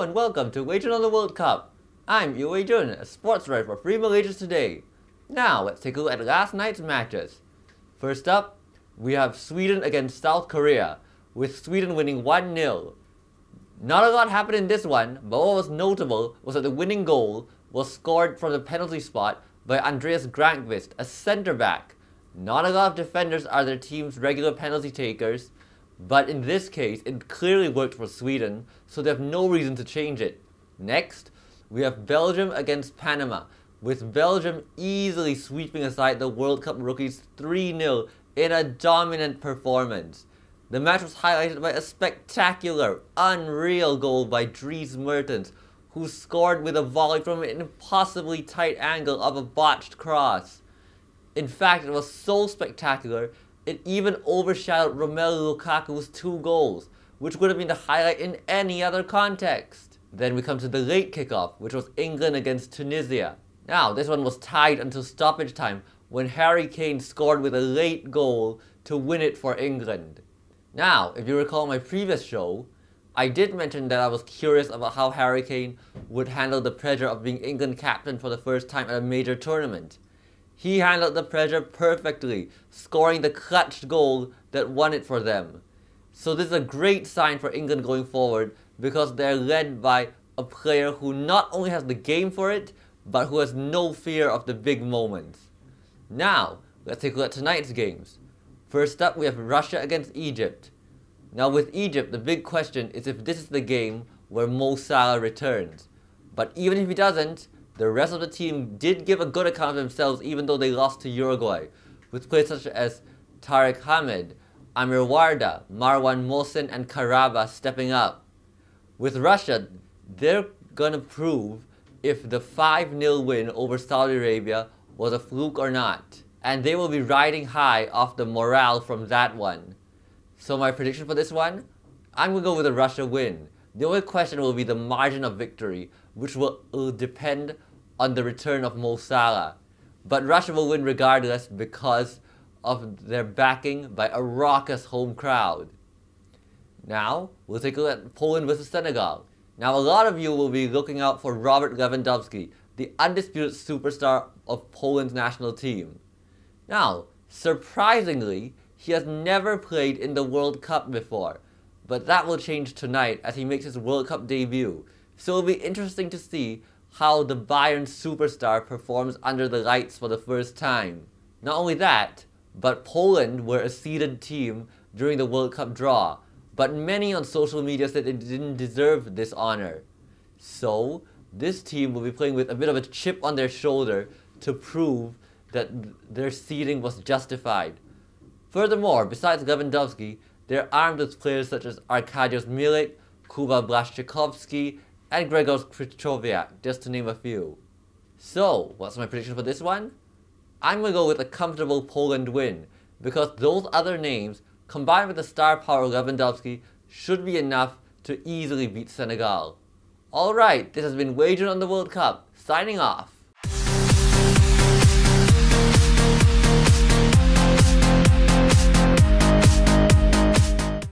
and welcome to Wei Jun on the World Cup. I'm Wei Jun, a sports writer for Free Malaysia Today. Now, let's take a look at last night's matches. First up, we have Sweden against South Korea, with Sweden winning 1-0. Not a lot happened in this one, but what was notable was that the winning goal was scored from the penalty spot by Andreas Grankvist, a centre-back. Not a lot of defenders are their team's regular penalty takers, but in this case, it clearly worked for Sweden, so they have no reason to change it. Next, we have Belgium against Panama, with Belgium easily sweeping aside the World Cup rookies 3-0 in a dominant performance. The match was highlighted by a spectacular, unreal goal by Dries Mertens, who scored with a volley from an impossibly tight angle of a botched cross. In fact, it was so spectacular, it even overshadowed Romelu Lukaku's 2 goals, which would have been the highlight in any other context. Then we come to the late kickoff, which was England against Tunisia. Now, this one was tied until stoppage time when Harry Kane scored with a late goal to win it for England. Now, if you recall my previous show, I did mention that I was curious about how Harry Kane would handle the pressure of being England captain for the first time at a major tournament. He handled the pressure perfectly, scoring the clutch goal that won it for them. So this is a great sign for England going forward because they're led by a player who not only has the game for it, but who has no fear of the big moments. Now, let's take a look at tonight's games. First up, we have Russia against Egypt. Now with Egypt, the big question is if this is the game where Mo Salah returns. But even if he doesn't, the rest of the team did give a good account of themselves even though they lost to Uruguay, with players such as Tariq Hamid, Amir Warda, Marwan Mohsen and Karaba stepping up. With Russia, they're gonna prove if the 5-0 win over Saudi Arabia was a fluke or not, and they will be riding high off the morale from that one. So my prediction for this one? I'm gonna go with a Russia win. The only question will be the margin of victory, which will depend on the return of Mo Salah. But Russia will win regardless because of their backing by a raucous home crowd. Now, we'll take a look at Poland versus Senegal. Now, a lot of you will be looking out for Robert Lewandowski, the undisputed superstar of Poland's national team. Now, surprisingly, he has never played in the World Cup before, but that will change tonight as he makes his World Cup debut. So it'll be interesting to see how the Bayern superstar performs under the lights for the first time. Not only that, but Poland were a seeded team during the World Cup draw, but many on social media said they didn't deserve this honor. So, this team will be playing with a bit of a chip on their shoulder to prove that their seeding was justified. Furthermore, besides Lewandowski, they're armed with players such as Arkadiusz Milik, Kuba Blaszczykowski, and Grzegorz Krychowiak, just to name a few. So, what's my prediction for this one? I'm going to go with a comfortable Poland win, because those other names, combined with the star power of Lewandowski, should be enough to easily beat Senegal. Alright, this has been Wei Jun on the World Cup, signing off.